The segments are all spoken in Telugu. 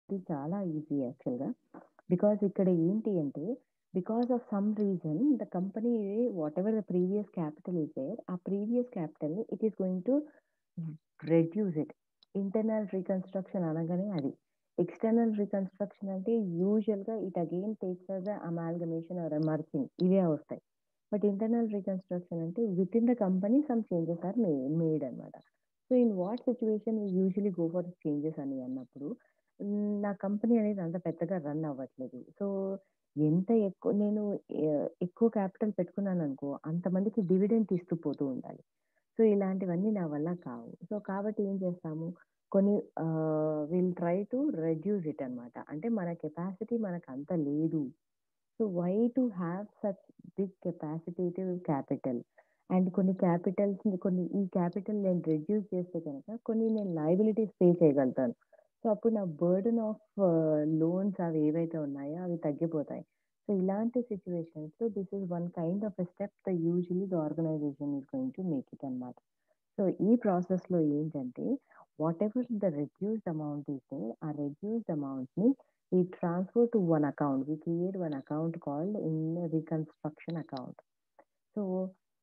ఇది చాలా ఈజీ యాక్చువల్‌గా. బికాజ్ ఇక్కడ ఏంటి అంటే, because of some reason the company whatever the previous capital is there, ఆ ప్రీవియస్ క్యాపిటల్‌ని it is going to reduce it. Internal reconstruction అనగానే అది. ఎక్స్‌టర్నల్ రీకన్‌స్ట్రక్షన్ అంటే యూజువల్‌గా it again takes as a amalgamation or a merging ఇవే వస్తాయి. బట్ ఇంటర్నల్ రీకన్‌స్ట్రక్షన్ అంటే within the company some changes are made అన్నమాట. So, in what situation we usually go for changes అని అన్నప్పుడు, నా కంపెనీ అనేది అంత పెద్దగా రన్ అవ్వట్లేదు. సో, ఎంత ఎక్కువ నేను ఎక్కువ క్యాపిటల్ పెట్టుకున్నాననుకో, అంతమందికి డివిడెండ్ ఇస్తూ పోతూ ఉండాలి. సో, ఇలాంటివన్నీ నా వల్ల కావు. సో, కాబట్టి ఏం చేస్తాము, కొన్ని will try to reduce it అన్నమాట. అంటే మన కెపాసిటీ మనకంత లేదు. So, why to have such big capacitative capital? And కొన్ని క్యాపిటల్స్‌ని ఈ క్యాపిటల్ నేను రెడ్యూస్ చేస్తే గనక కొన్ని నేను లయబిలిటీస్ పే చేయగలుగుతాను. సో, అప్పుడు నా బర్డెన్ ఆఫ్ లోన్స్ అవి ఏవైతే ఉన్నాయో అవి తగ్గిపోతాయి. సో, ఇలాంటి సిట్యుయేషన్స్‌లో this is one kind of a step usually the organisation is going to make it అన్నమాట. సో, ఈ ప్రాసెస్‌లో ఏంటంటే, whatever the reduced amount is there, ఆ రెడ్యూస్డ్ అమౌంట్‌ని we transfer to one account. We create one account called in reconstruction account. So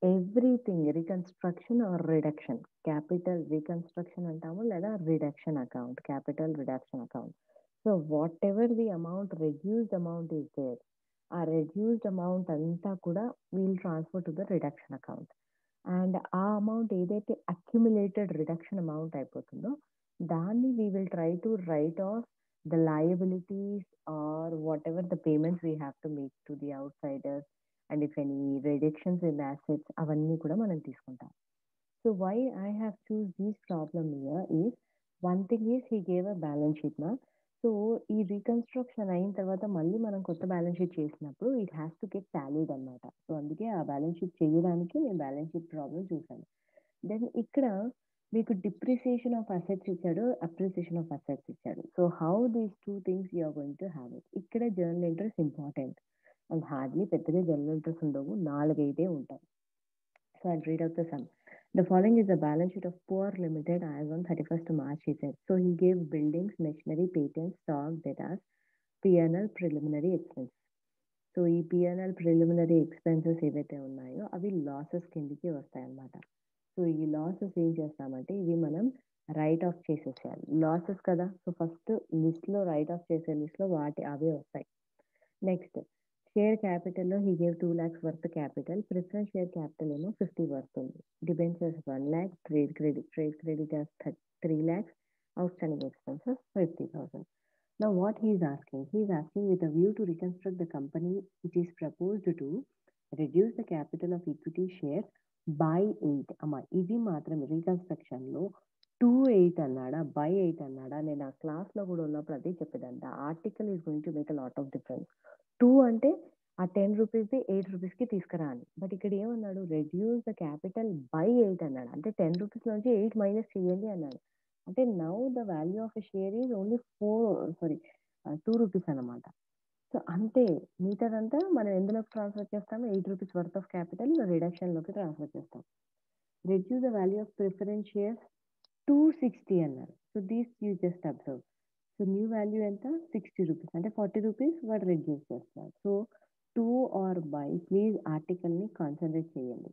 everything reconstruction or reduction, capital reconstruction అంటాము లేదా reduction account, capital reduction account. So whatever the amount, reduced amount is there, ఆ reduced amount అంతా కూడా we'll transfer to the reduction account. And ఆ అమౌంట్ ఏదైతే అక్యుములేటెడ్ రిడక్షన్ అమౌంట్ అయిపోతుందో దాన్ని we will try to write off the liabilities or whatever the payments we have to make to the outsiders and if any reductions in assets అవన్నీ కూడా మనం తీసుకుంటాం. So why I have chose these problem here is, one thing is he gave a balance sheet నా. సో ఈ రీకన్స్ట్రక్షన్ అయిన తర్వాత మళ్ళీ మనం కొత్త బ్యాలెన్స్ షీట్ చేసినప్పుడు it has to get tallied అనమాట. సో అందుకే ఆ బ్యాలెన్స్ షీట్ చేయడానికి నేను బ్యాలెన్స్ షీట్ ప్రాబ్లం చూసాను. దెన్ ఇక్కడ మీకు డిప్రిసియేషన్ ఆఫ్ అసెట్స్ ఇచ్చాడు, అప్రిసియేషన్ ఆఫ్ అసెట్స్ ఇచ్చాడు. So how these two things you are going to have it. ఇక్కడ journal entries important and hardly పెద్దగా జర్నల్ ఎంట్రీస్ ఉండవు, 4-5 ఉంటాయి. So I'll read out the sum. The following is the balance sheet of Poor Limited as on 31st March, he said. So he gave buildings, machinery, patents, stock, debtors, P&L preliminary expense. So ఈ P&L ప్రిలిమినరీ ఎక్స్పెన్సెస్ ఏవైతే ఉన్నాయో అవి లాసెస్ కిందకి వస్తాయన్నమాట. సో ఈ లాసెస్ ఏం చేస్తామంటే ఇవి మనం రైట్ ఆఫ్ చేసేసేయాలి. లాసెస్ కదా, సో ఫస్ట్ లిస్ట్లో రైట్ ఆఫ్ చేసే లిస్ట్లో అవే వస్తాయి. నెక్స్ట్ షేర్ క్యాపిటల్లో he gave 2 lakhs worth capital, preference share capital ఏమో 50 వర్త్ ఉంది. Debentures 1 lakh, trade credit 3 lakhs, outstanding expenses 50,000. Now what he is asking with a view to reconstruct the company, it is proposed to reduce the capital of equity shares by 8. అమ్మా ఇది మాత్రం రీకన్స్ట్రక్షన్లో 2/8 అన్నాడా by 8 అన్నాడా, నేను ఆ క్లాస్లో కూడా ఉన్నప్పుడు అదే చెప్పేదంట. Article is going to make a lot of difference. 2 అంటే ఆ 10 రూపీస్ది 8 రూపీస్కి తీసుకురాని, బట్ ఇక్కడ ఏమన్నాడు, రెడ్యూస్ ద క్యాపిటల్ బై 8 అన్నాడు. అంటే 10 రూపీస్ నుంచి 8 మైనస్ చేయండి అన్నాడు. అంటే now the value of a share is only 2 rupees అనమాట. సో అంతే, మిగతాదంతా మనం ఎందులోకి ట్రాన్స్ఫర్ చేస్తాము, 8 రూపీస్ వర్త్ ఆఫ్ క్యాపిటల్ రిడక్షన్లోకి ట్రాన్స్ఫర్ చేస్తాం. Reduce the value of preference shares 260 అన్నారు. So these you just observe. So new value ఎంత, 60 రూపీస్, అంటే 40 రూపీస్ వాడు రెడ్యూస్ చేస్తున్నారు. సో 2 ఆర్ బై, ప్లీజ్ ఆర్టికల్ని కాన్సన్ట్రేట్ చేయండి.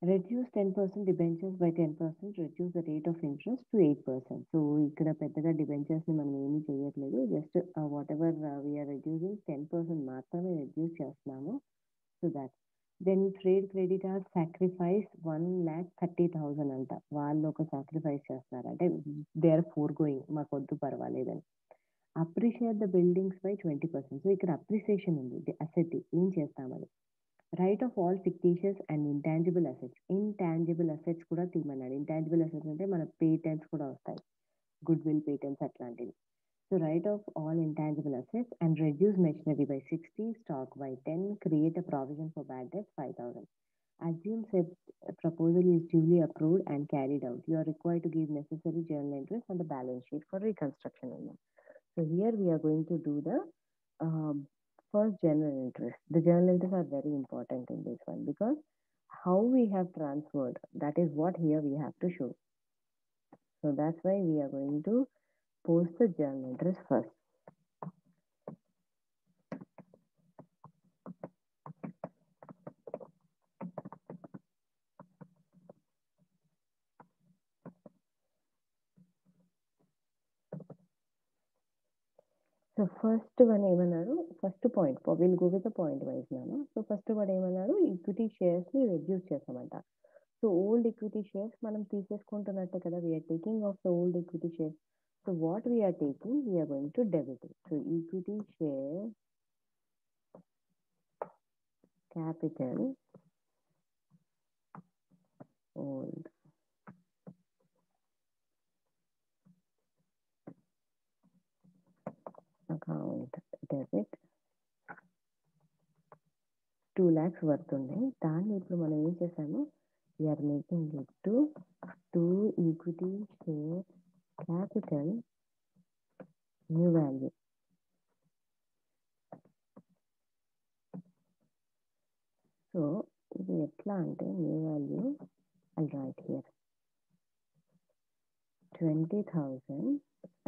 Reduce 10% debentures by 10%, reduce the rate of interest to 8%. So ఇక్కడ పెద్దగా డిబెంచర్స్ని మనం ఏమీ చేయట్లేదు, just whatever we are reducing 10% మాత్రమే రెడ్యూస్ చేస్తున్నాము. So that then trade creditors sacrifice 1,30,000 అంట. వాళ్ళు ఒక సాక్రిఫైస్ చేస్తున్నారు, అంటే దే ఆర్ ఫోర్ గోయింగ్, మాకు వద్దు పర్వాలేదని. Appreciate the buildings by 20%. So ఇక్కడ అప్రిసియేషన్ ఉంది, అసెట్ ఏం చేస్తామని. Write off all fictitious and intangible assets, intangible assets కూడా తీయమన్నాడు. ఇంటాంజిబుల్ అసెట్స్ అంటే మన పేటెంట్స్ కూడా వస్తాయి, గుడ్ విల్ పేటెంట్స్ అట్లాంటివి. So write off all intangible assets and reduce machinery by 60, stock by 10, create a provision for bad debt 5,000. Assume said proposal is duly approved and carried out. You are required to give necessary journal entries on the balance sheet for reconstruction. So here we are going to do the um, first journal entries. The journal entries are very important in this one because how we have transferred, that is what here we have to show. So that's why we are going to post the journal entries first. So first one ఏమన్నారు, first point will go with the point wise నాను. సో ఫస్ట్ వాడు ఏమన్నాడు, ఈక్విటీ షేర్స్ని రెడ్యూస్ చేస్తామంట. సో ఓల్డ్ ఈక్విటీ షేర్స్ మనం తీసేసుకుంటున్నట్టే కదా, we are taking off the old equity shares. So what we are taking, we are going to debit. So equity share capital old account debit 2 lakhs worth ఉంది. దాన్ని ఇప్పుడు మనం ఏం చేసాము, we are making it to equity share capital new value. So ఇది ఎట్లా అంటే new value I right here 20,000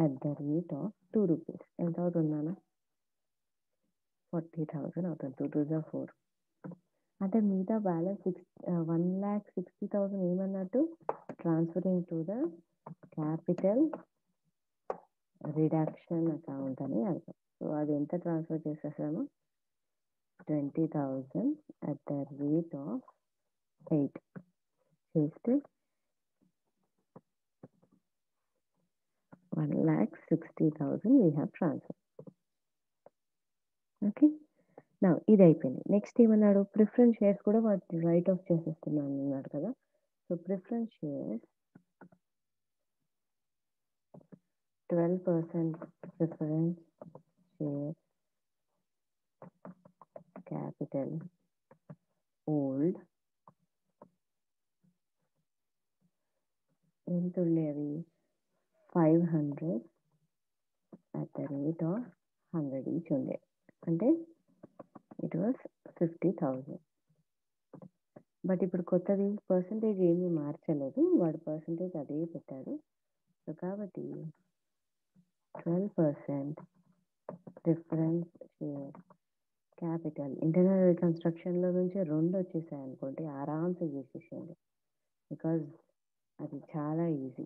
at the rate of 2 rupees. ఎంత అవుతుందా, 40,000 అవుతుంది. 2 2 is 4. అంటే మిగతా బ్యాలెన్స్ 1,60,000 ఏమన్నట్టు, transferring to the capital reduction account అని అర్థం. సో అది ఎంత ట్రాన్స్ఫర్ చేసేసాము, 20,000 at the rate of 8 చేస్తే 1,60,000 we have transferred. ఓకే, నా ఇది అయిపోయింది. నెక్స్ట్ ఏమన్నాడు, ప్రిఫరెన్స్ షేర్స్ కూడా వాటి రైట్ ఆఫ్ చేసేస్తున్నాను అన్నాడు కదా. So preference shares 12% preference share capital old ఎంత ఉండేది, 500 at the rate of 100 each ఉండే, అంటే ఇట్ వాస్ 50,000. బట్ ఇప్పుడు కొత్తది పర్సంటేజ్ ఏమీ మార్చలేదు, వాడు పర్సంటేజ్ అదే పెట్టాడు. సో కాబట్టి 12% ప్రిఫరెన్స్ షేర్ క్యాపిటల్. ఇంటర్నల్ రికన్స్ట్రక్షన్లో నుంచి 2 వచ్చేసాయి అనుకోండి, ఆరామ్సే చేసేసేయండి, బికాజ్ అది చాలా ఈజీ.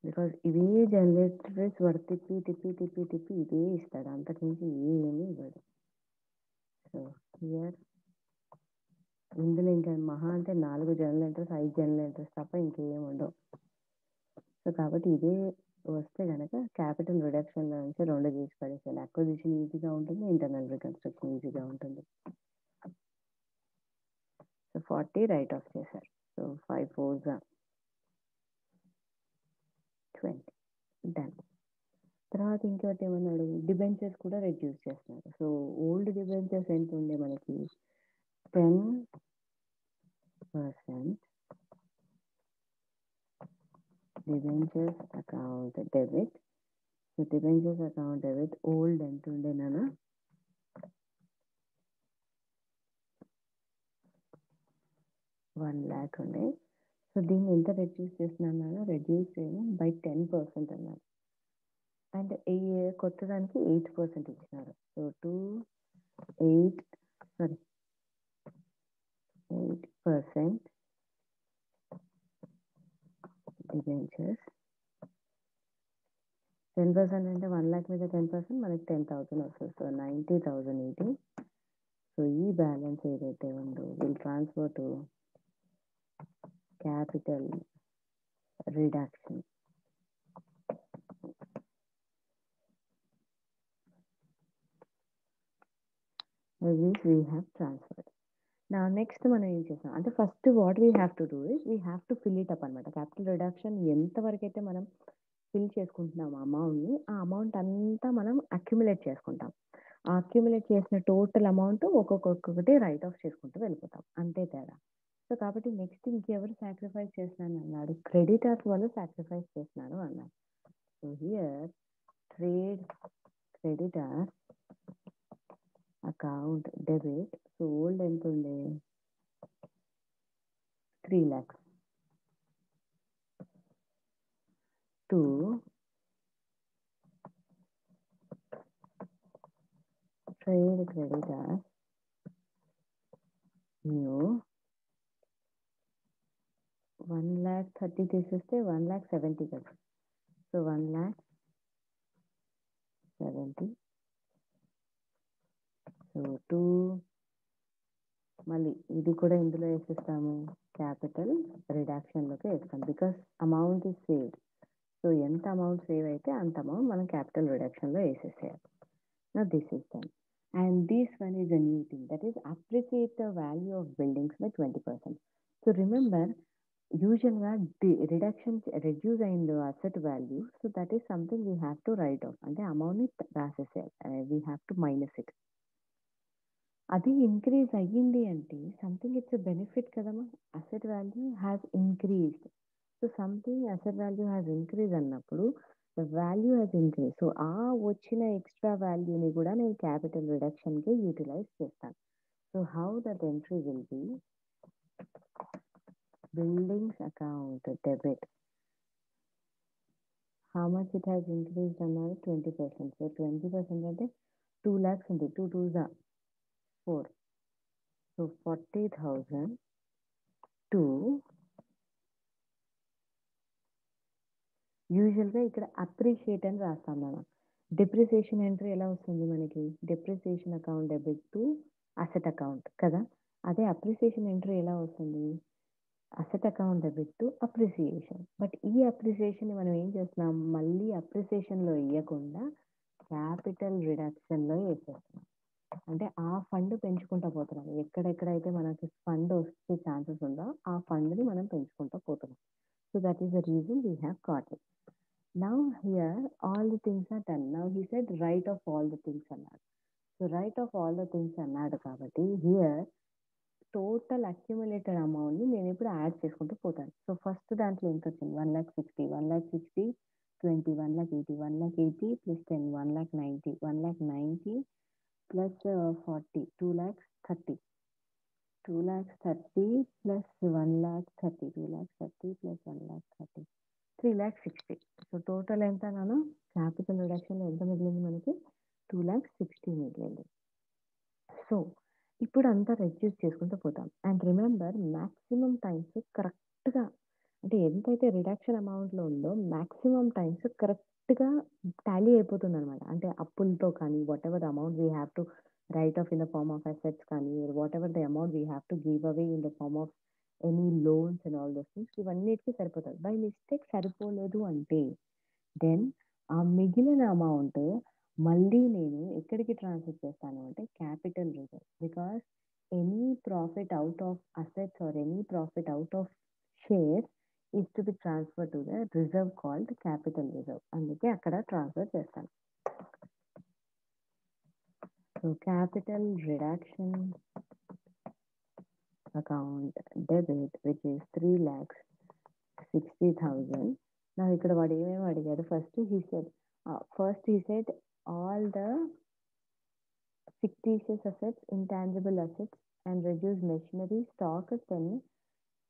బికాజ్ ఇవే జనరేటర్స్ వాడు తిప్పి తిప్పి తిప్పి తిప్పి ఇదే ఇస్తాడు, అంతకుమించి ఏమీ ఇవ్వడు. సో హియర్ ఇందులో ఇంకా మహా అంటే 4 జనరేటర్స్ 5 జనరేటర్స్ తప్ప ఇంకేం ఉండవు. సో కాబట్టి ఇదే వస్తే కనుక క్యాపిటల్ రిడక్షన్లో నుంచి 2 చేసి పడేసాను. అక్విజిషన్ ఈజీగా ఉంటుంది, ఇంటర్నల్ రికన్స్ట్రక్షన్ ఈజీగా ఉంటుంది. సో 40 రైట్ ఆఫ్ చేశారు. So 5 4s 20 done. తర్వాత ఇంకోటి ఏమన్నాడు, డిబెంచర్స్ కూడా రెడ్యూస్ చేస్తున్నారు. సో ఓల్డ్ డిబెంచర్స్ ఎంత ఉండే మనకి, 10% debentures account debit. So debentures account debit old ఎంత ఉండే నాన్న, 1 lakh ఉండే. సో దీన్ని ఎంత రెడ్యూస్ చేస్తున్నాను, రెడ్యూస్ చేయడం బై 10% అన్నారు. అండ్ కొత్త దానికి 8% ఇచ్చినారు. So 8% debentures. 10% అంటే 1 lakh మీద 10% మనకి 10,000 వస్తుంది. సో 90,080. సో ఈ బ్యాలెన్స్ ఏదైతే ఉందో will transfer to capital reduction. This we have transferred. Now next మనం ఏం చేసాం అంటే, first what we have to do is we have to fill it up అనమాట. క్యాపిటల్ రిడక్షన్ ఎంతవరకు అయితే మనం ఫిల్ చేసుకుంటున్నాం అమౌంట్ని, ఆ అమౌంట్ అంతా మనం అక్యుములేట్ చేసుకుంటాం. ఆ అక్యుములేట్ చేసిన టోటల్ అమౌంట్ ఒక్కొక్కటి రైట్ ఆఫ్ చేసుకుంటూ వెళ్ళిపోతాం, అంతే తేడా. సో కాబట్టి నెక్స్ట్ ఇంకెవరు సాక్రిఫైస్ చేస్తున్నాను అన్నాడు, క్రెడిటర్స్ వాళ్ళు సాక్రిఫైస్ చేస్తున్నాడు అన్నాడు. So here trade creditor account debit. So old ఎంత ఉండే, 3 lakhs. creditors new 1,30,000 తీసేస్తే 1,70,000 కదా. సో 1,70,000. సో 2 మళ్ళీ ఇది కూడా ఇందులో వేసేస్తాము, క్యాపిటల్ రిడక్షన్లోకి వేస్తాం because amount is saved. So ఎంత అమౌంట్ సేవ్ అయితే అంత అమౌంట్ మనం capital రిడక్షన్లో వేసేసేయాలి. Now this is done. And this one is a new thing, that is appreciate the value of buildings by 20%. So remember, usually reduction reduce in the asset value. So that is something we have to write off. And the amount is we have to minus it. అది ఇంక్రీజ్ అయ్యింది అంటే సంథింగ్ ఇట్స్ ఎ బెనిఫిట్ కదమ్మా. Asset value has increased. So something asset value has increase అన్నప్పుడు the value has increase. So ఆ వచ్చిన ఎక్స్ట్రా వాల్యూని కూడా నేను క్యాపిటల్ రిడక్షన్కి యూటిలైజ్ చేస్తాను. So how that entry will be, buildings account debit, how much it has increased అన్నారు 20%. సో 20% అంటే 2 lakhs ఉంది. 2 2s are 4. So 40,000 to యూజువల్గా ఇక్కడ అప్రిషియేట్ అని రాస్తాం మనం. డిప్రిసియేషన్ ఎంట్రీ ఎలా వస్తుంది మనకి, depreciation account debit to asset account కదా. అదే అప్రిసియేషన్ ఎంట్రీ ఎలా వస్తుంది, asset account debit to appreciation. But ఈ అప్రిసియేషన్ మనం ఏం చేస్తున్నాం, మళ్ళీ అప్రిసియేషన్లో ఇవ్వకుండా క్యాపిటల్ రిడక్షన్లో వేసేస్తున్నాం. అంటే ఆ ఫండ్ పెంచుకుంటూ పోతున్నాం. ఎక్కడెక్కడైతే మనకి ఫండ్ వచ్చే ఛాన్సెస్ ఉందో ఆ ఫండ్ని మనం పెంచుకుంటూ పోతున్నాం. So that is the reason we have got it. Now here all the things are done. Now he said write off all the things అన్నాడు. So write off all the things అన్నాడు కాబట్టి హియర్ టోటల్ అక్యుములేటెడ్ అమౌంట్ని నేను ఇప్పుడు యాడ్ చేసుకుంటూ పోతాను. సో ఫస్ట్ దాంట్లో ఎంత వచ్చింది, 1,60,000, 1,60,000, 20, 1,80,000, 1,80,000 plus 10, 1,90,000, 1,90,000 plus 40, 2,30,000, 2,30,000 plus 1,30,000, 2,30,000 plus 1,30,000, 3,60,000. So total ఎంత నాను క్యాపిటల్ రిడక్షన్ ఎంత మిగిలింది మనకి, 2,60,000 మిగిలింది. సో ఇప్పుడు అంతా రెడ్యూస్ చేసుకుంటూ పోతాం. అండ్ రిమెంబర్ మ్యాక్సిమం టైమ్స్ కరెక్ట్గా అంటే ఎంతైతే రిడక్షన్ అమౌంట్లో ఉందో మ్యాక్సిమం టైమ్స్ కరెక్ట్గా టాలీ అయిపోతుంది అనమాట. అంటే అప్పులతో కానీ whatever amount we have to write off in the form of assets కానీ whatever the amount we have to give away in the form of any loans and all those things ఇవన్నిటికీ సరిపోతుంది. బై మిస్టేక్ సరిపోలేదు అంటే దెన్ ఆ మిగిలిన అమౌంట్ మళ్ళీ నేను ఎక్కడికి ట్రాన్స్ఫర్ చేస్తాను అంటే capital reserve. Because any profit out of assets or any profit out of shares is to be transferred to the reserve called capital reserve. అందుకే అక్కడ ట్రాన్స్ఫర్ చేస్తాను. So capital reduction account debit which is 3,60,000. నా ఇక్కడ వాడు ఏమేమి అడిగాడు, first he said all the fictitious assets, intangible assets and reduced machinery, stock, 10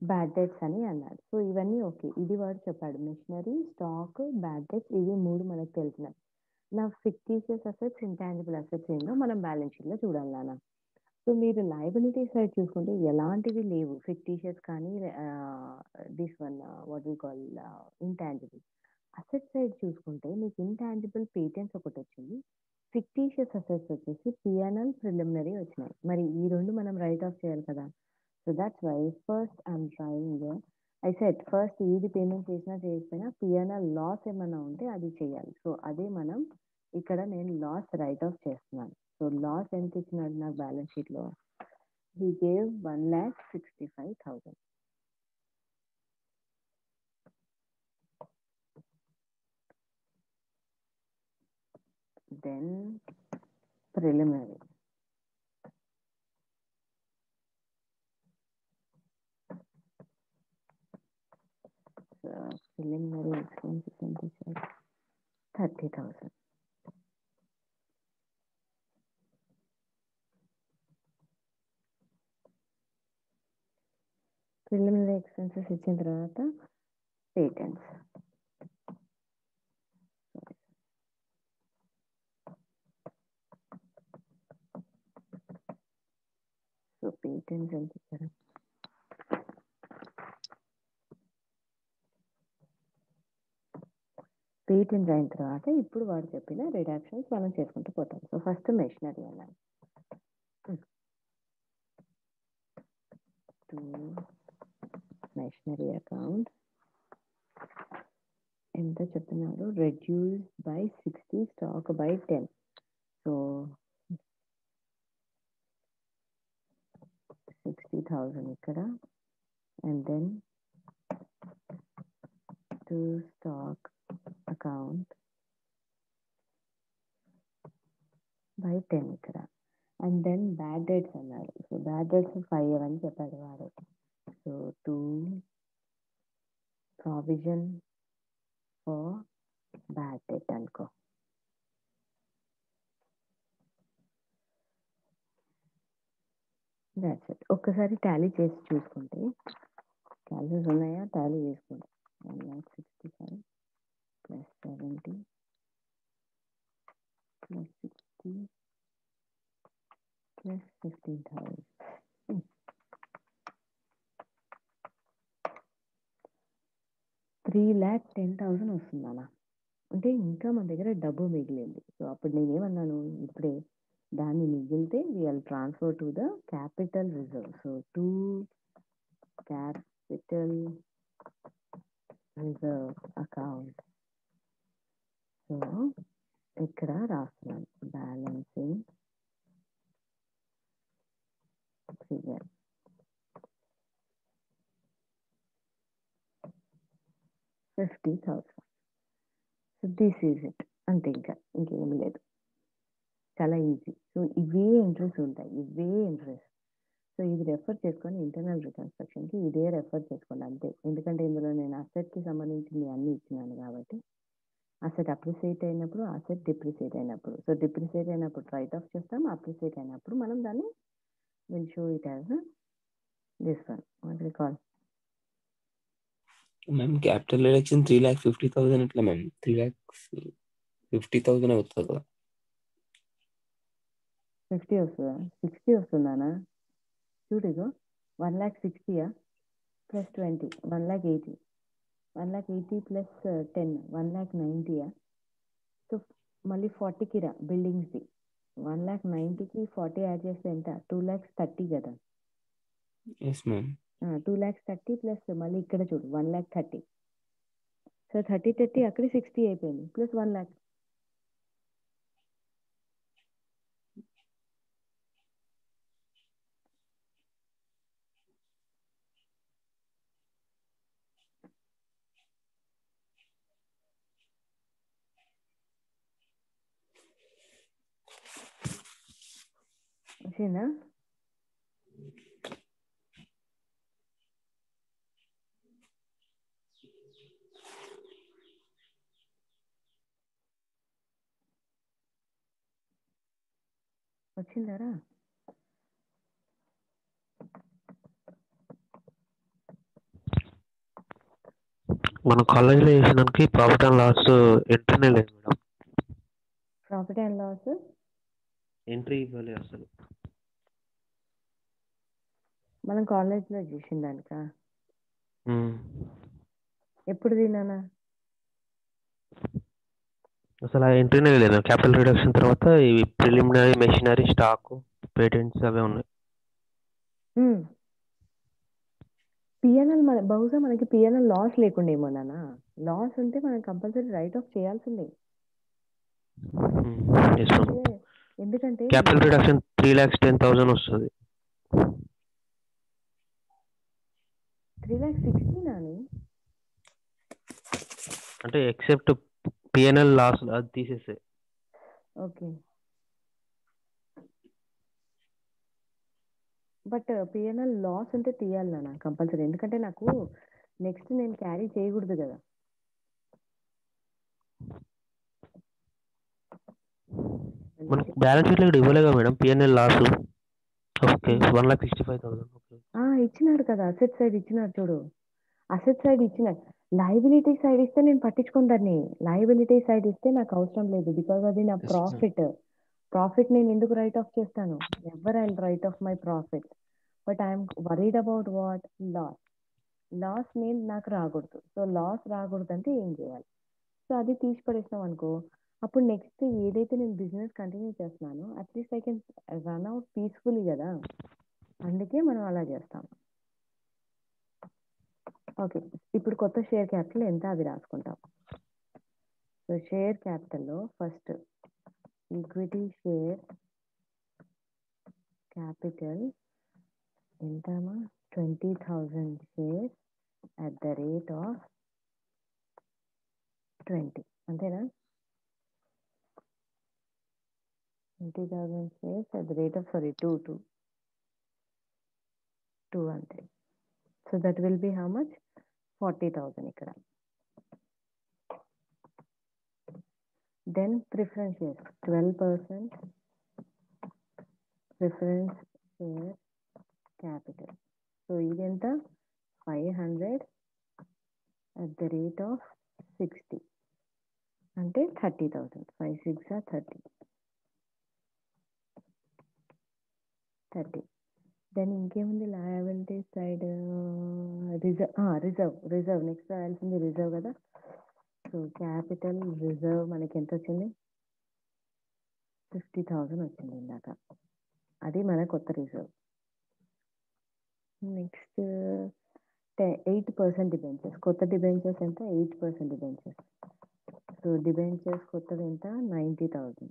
bad debts అని అన్నాడు. సో ఇవన్నీ ఓకే, ఇది వాడు చెప్పాడు. మెషినరీ, స్టాక్, బ్యాడ్ డెట్స్ ఇవి 3 మనకు తెలిసినవి. నా ఫిక్టీషియస్ అసెట్స్, ఇంటాంజిబుల్ అసెట్స్ ఏందో మనం బ్యాలెన్స్ షీట్లో చూడాలి నాన్న. సో మీరు లయబిలిటీ సైడ్ చూసుకుంటే ఎలాంటివి లేవు ఫిక్టీషియస్ కానీ this one what we call intangible. Asset side చూసుకుంటే మీకు ఇంటాంజిబుల్ పేటెంట్స్ ఒకటి వచ్చింది, ఫిక్టీషియస్ అసెట్స్ వచ్చేసి పిఎన్ఎల్ ప్రిలిమినరీ వచ్చినాయి. మరి ఈ రెండు మనం రైట్ ఆఫ్ చేయాలి కదా. So that's why first I'm trying here. I said first ఏది పేమెంట్ చేసినా చేయకపోయినా పిఎన్ఎల్ లాస్ ఏమైనా ఉంటే అది చేయాలి. సో అదే మనం ఇక్కడ నేను లాస్ రైట్ ఆఫ్ చేస్తున్నాను. సో లాస్ ఎంత ఇచ్చినాడు నాకు బ్యాలెన్స్ షీట్లో, he gave 1,65,000. Then preliminary. Preliminary expenses ఎంత ఇచ్చారు, 30,000. ప్రిలిమినరీ ఎక్స్పెన్సెస్ ఇచ్చిన తర్వాత పేటెంట్స్. పేటెంట్స్ ఎంత ఇచ్చారు? పేటెంట్స్ అయిన తర్వాత ఇప్పుడు వాడు చెప్పిన రిడక్షన్స్ మనం చేసుకుంటూ పోతాం. సో ఫస్ట్ మెషినరీ అన్నాను. మెషినరీ అకౌంట్ ఎంత చెప్తున్నాడు? Reduce by 60, stock by 10. So 60,000 ఇక్కడ, and then to stock account by 10 ఇక్కడ, అండ్ దెన్ బ్యాడ్ డేట్స్ అన్నాడు. సో బ్యాడ్ డేట్స్ 5 అని చెప్పాడు వాడు. So to provision for bad debt అనుకో. That's it. ఒక్కసారి టాలీ చేసి చూసుకుంటే క్యాలరీస్ ఉన్నాయా? టాలీ చేసుకుంటే 1,65,000 ప్లస్ 70 ప్లస్ 60 ప్లస్ 15,000. 3,10,000 వస్తుందన్నా. అంటే ఇంకా మన దగ్గర డబ్బు మిగిలింది. సో అప్పుడు నేనేమన్నాను, ఇప్పుడే దాన్ని మిగిలితే we all transfer to the capital reserve. So to capital reserve account. So ఇక్కడ రాస్తున్నాను balancing figure 50,000. So this is it. అంతే, ఇంకేమి లేదు. చాలా ఈజీ. సో ఇవే ఎంట్రీస్ ఉంటాయి, ఇవే ఎంట్రీస్. సో ఇది రెఫర్ చేసుకొని ఇంటర్నల్ రికన్స్ట్రక్షన్కి ఇదే రెఫర్ చేసుకోండి అంతే. ఎందుకంటే ఇందులో నేను అసెట్కి సంబంధించింది అన్నీ ఇచ్చినాను కాబట్టి, అసెట్ అప్రిసియేట్ అయినప్పుడు, అసెట్ డిప్రిసియేట్ అయినప్పుడు. సో డిప్రిసియేట్ అయినప్పుడు రైట్ ఆఫ్ చేస్తాం, అప్రిసియేట్ అయినప్పుడు మనం దాన్ని will show it as this one, what we call. Ma'am capital reduction 3,50,000 ఎట్లా మ్యామ్? 3,50,000 అవుతుంది కదా. 50 వస్తుందా? 60 వస్తుందానా? చూడిగో 1,60,000 ప్లస్ 20 1,80,000, 1,80,000 ప్లస్ 10 1,90,000. సో మళ్ళీ 40కి రా బిల్డింగ్స్ది. 1,90,000కి 40 యాడ్ చేస్తే ఎంత? 2,30,000 కదా. Yes ma'am. 2,30,000 ప్లస్ మళ్ళీ ఇక్కడ చూడు 1,30,000. సో 30 అక్కడే 60 అయిపోయింది, ప్లస్ 1,00,000. వచ్చిందా? వచ్చిందారా? మన కాలేజీలో చేసినానికి ప్రాఫిట్ అండ్ లాస్ ఎంట్రీనే లేదు madam. Profit and loss entry ఇవ్వాలి అసలు. మనం కాలేజ్లో చేసిన దానికా? ఎప్పుడు తిన్నానా? అసలు ఆ ఎంట్రీనే లేదు. క్యాపిటల్ రిడక్షన్ తర్వాత ఇవి ప్రిలిమినరీ, మెషినరీ, స్టాక్, పేటెంట్స్ అవే ఉన్నాయి. పిఎన్ఎల్ బహుశా మనకి పిఎన్ఎల్ లాస్ లేకుండా ఏమోనా? లాస్ ఉంటే మనం కంపల్సరీ రైట్ ఆఫ్ చేయాల్సిందే. ఎందుకంటే క్యాపిటల్ రిడక్షన్ 3,10,000 వస్తుంది. 3,60,000 నాని. అంటే ఎక్సెప్ట్ పిఎన్ఎల్ లాస్ అది తీసేసే. ఓకే, బట్ పిఎన్ఎల్ లాస్ ఉంటే తీయాలి నాన్న కంపల్సరీ. ఎందుకంటే నాకు నెక్స్ట్ నేను క్యారీ చేయకూడదు కదా. మనకు బ్యాలెన్స్ షీట్లో ఇక్కడ ఇవ్వలేగా మేడం పిఎన్ఎల్ లాస్. ఓకే 1,65,000. ఇచ్చినాడు కదా, అసెట్ సైడ్ ఇచ్చినాడు చూడు. అసెట్ సైడ్ ఇచ్చినాడు. లయబిలిటీ సైడ్ ఇస్తే నేను పట్టించుకుంటాను. లయబిలిటీ సైడ్ ఇస్తే నాకు అవసరం లేదు, బికాజ్ అది నా ప్రాఫిట్. ప్రాఫిట్ నేను ఎందుకు రైట్ ఆఫ్ చేస్తాను? Ever I write off my profit. But I'm worried about what loss నేను నాకు రాకూడదు. సో లాస్ రాకూడదు అంటే ఏం చేయాలి? సో అది తీసి పడేసినాం అనుకో, అప్పుడు నెక్స్ట్ ఏదైతే నేను బిజినెస్ కంటిన్యూ చేస్తున్నానో at least I can run out peacefully కదా. అందుకే మనం అలా చేస్తాం. ఓకే, ఇప్పుడు కొత్త షేర్ క్యాపిటల్ ఎంత అది రాసుకుంటాం. సో షేర్ క్యాపిటల్లో ఫస్ట్ ఈక్విటీ షేర్ క్యాపిటల్ ఎంతమా 20,000 shares at the rate of 20, అంతేనా? 20,000 shares at the rate of 2 అంతే. So that will be how much? 40,000 ఇక్కడ. Then preference shares 12% preference share capital. So ఇది ఎంత? 500 at the rate of 60 అంటే 30,000. 5 6 are 30. దెన్ ఇంకేముంది లయబిలిటీ సైడ్? రిజర్వ్ నెక్స్ట్ రాయాల్సింది రిజర్వ్ కదా. సో క్యాపిటల్ రిజర్వ్ మనకి ఎంత వచ్చింది? 50,000 వచ్చింది ఇందాక. అది మన కొత్త రిజర్వ్. Next 8% debentures. కొత్త డిబెంచర్స్ ఎంత? 8% డిబెంచర్స్. సో డిబెంచర్స్ కొత్తది ఎంత? 90,000.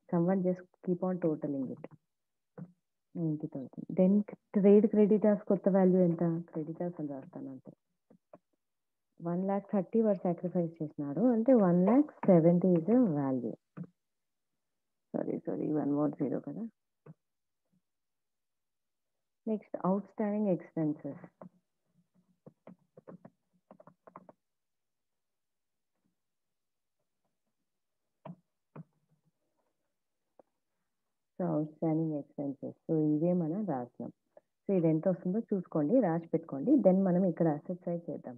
Someone just keep on totaling it. 90,000. Then trade creditors కొత్త వాల్యూ ఎంత? క్రెడిటర్స్ అని రాస్తాను అంతే. 1,30,000 వాడు సాక్రిఫైస్ చేసినాడు అంటే 1,70,000 ఈజ్ వాల్యూ. సారీ 1 more 0 కదా. Next out standing expenses. So out standing expenses. So ఇవే మనం రాసినాం. సో ఇది ఎంత వస్తుందో చూసుకోండి, రాసి పెట్టుకోండి. దెన్ మనం ఇక్కడ అసెట్ సైడ్ చేద్దాం.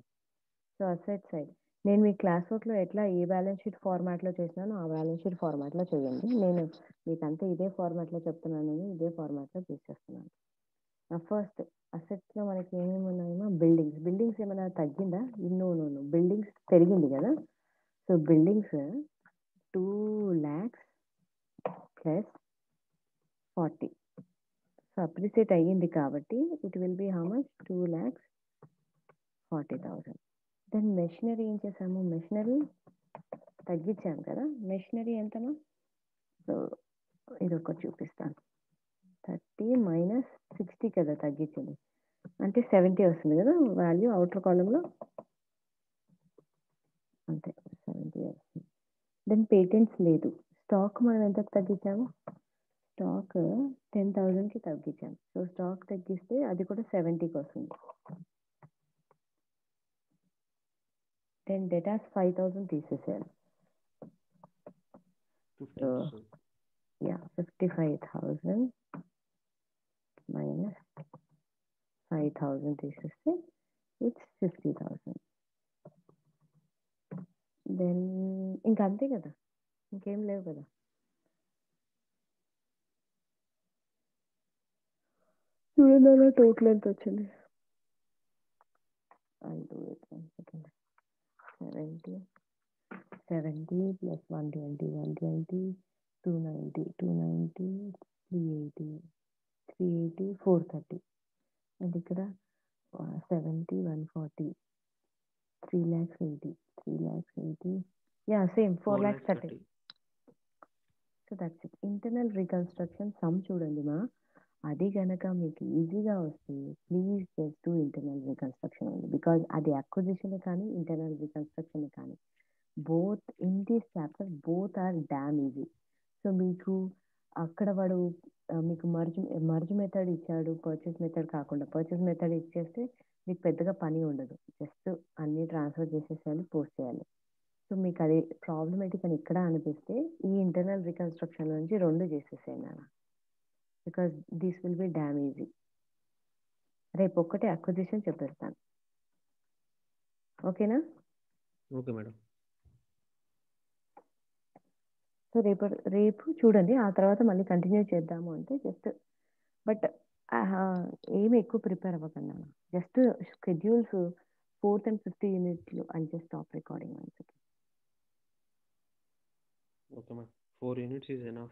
సో అసెట్ సైడ్ నేను మీ క్లాస్ వర్క్లో ఎట్లా ఏ బ్యాలెన్స్ షీట్ ఫార్మాట్లో చేసినానో ఆ బ్యాలెన్స్ షీట్ ఫార్మాట్లో చేయండి. నేను మీకు అంతా ఇదే ఫార్మాట్లో చెప్తున్నాను, ఇదే ఫార్మాట్లో చేసేస్తున్నాను. ఫస్ట్ అసెట్స్లో మనకి ఏమేమి ఉన్నాయేమో బిల్డింగ్స్ ఏమైనా తగ్గిందా? నో బిల్డింగ్స్ పెరిగింది కదా. So buildings 2 lakhs plus 40. So appreciate అయ్యింది కాబట్టి it will be how much? 2,40,000. Then machinery ఏం చేసాము? మెషినరీ తగ్గించాము కదా. మెషినరీ ఎంతనా? సో ఇది ఒకటి చూపిస్తాను. 30 minus 60 కదా తగ్గించింది, అంటే 70 వస్తుంది కదా వాల్యూ అవుటర్ కాలంలో. అంతే 70 వస్తుంది. దెన్ పేటెంట్స్ లేదు. స్టాక్ మనం ఎంతకు తగ్గించాము? స్టాక్ 10,000కి తగ్గించాము. సో స్టాక్ తగ్గిస్తే అది కూడా 70కి వస్తుంది. దెన్ డేటాస్ 5,000 తీసేసారు. సో 55,000 minus 5,000 తీసేస్తే ఇట్స్ 50,000. దెన్ ఇంకా అంతే కదా, ఇంకేం లేవు కదా. చూడండి టోటల్ ఎంత వచ్చింది? 70 plus 120 290 380 430. అండ్ ఇక్కడ 70 140 3,80 same 4,30,000. So that's it. Internal reconstruction sum చూడండి మా, అది కనుక మీకు ఈజీగా వస్తే please just do internal reconstruction ఉంది. బికాజ్ అది అక్విజిషన్ కానీ ఇంటర్నల్ రీకన్స్ట్రక్షన్ కానీ both in this chapter both are damn easy. So మీకు అక్కడ వాడు మీకు మర్జ్ మెథడ్ ఇచ్చాడు, పర్చేస్ మెథడ్ కాకుండా. పర్చేస్ మెథడ్ ఇచ్చేస్తే మీకు పెద్దగా పని ఉండదు, జస్ట్ అన్ని ట్రాన్స్ఫర్ చేసేసేయాలి, పోస్ట్ చేయాలి. సో మీకు అది ప్రాబ్లమేటిక్ అని ఇక్కడ అనిపిస్తే ఈ ఇంటర్నల్ రీకన్స్ట్రక్షన్ నుంచి 2 చేసేసేయండి అన్న, because this will be damn easy. రేపు ఒక్కటే అక్విజిషన్ చెప్పేస్తాను, ఓకేనా? Okay madam. సో రేపు చూడండి, ఆ తర్వాత మళ్ళీ కంటిన్యూ చేద్దాము అంటే జస్ట్. బట్ ఏమి ఎక్కువ ప్రిపేర్ అవ్వకండి అన్న. Just schedules 4th and 5th యూనిట్లు and just stop recording once. Okay ma'am. 4 units is enough.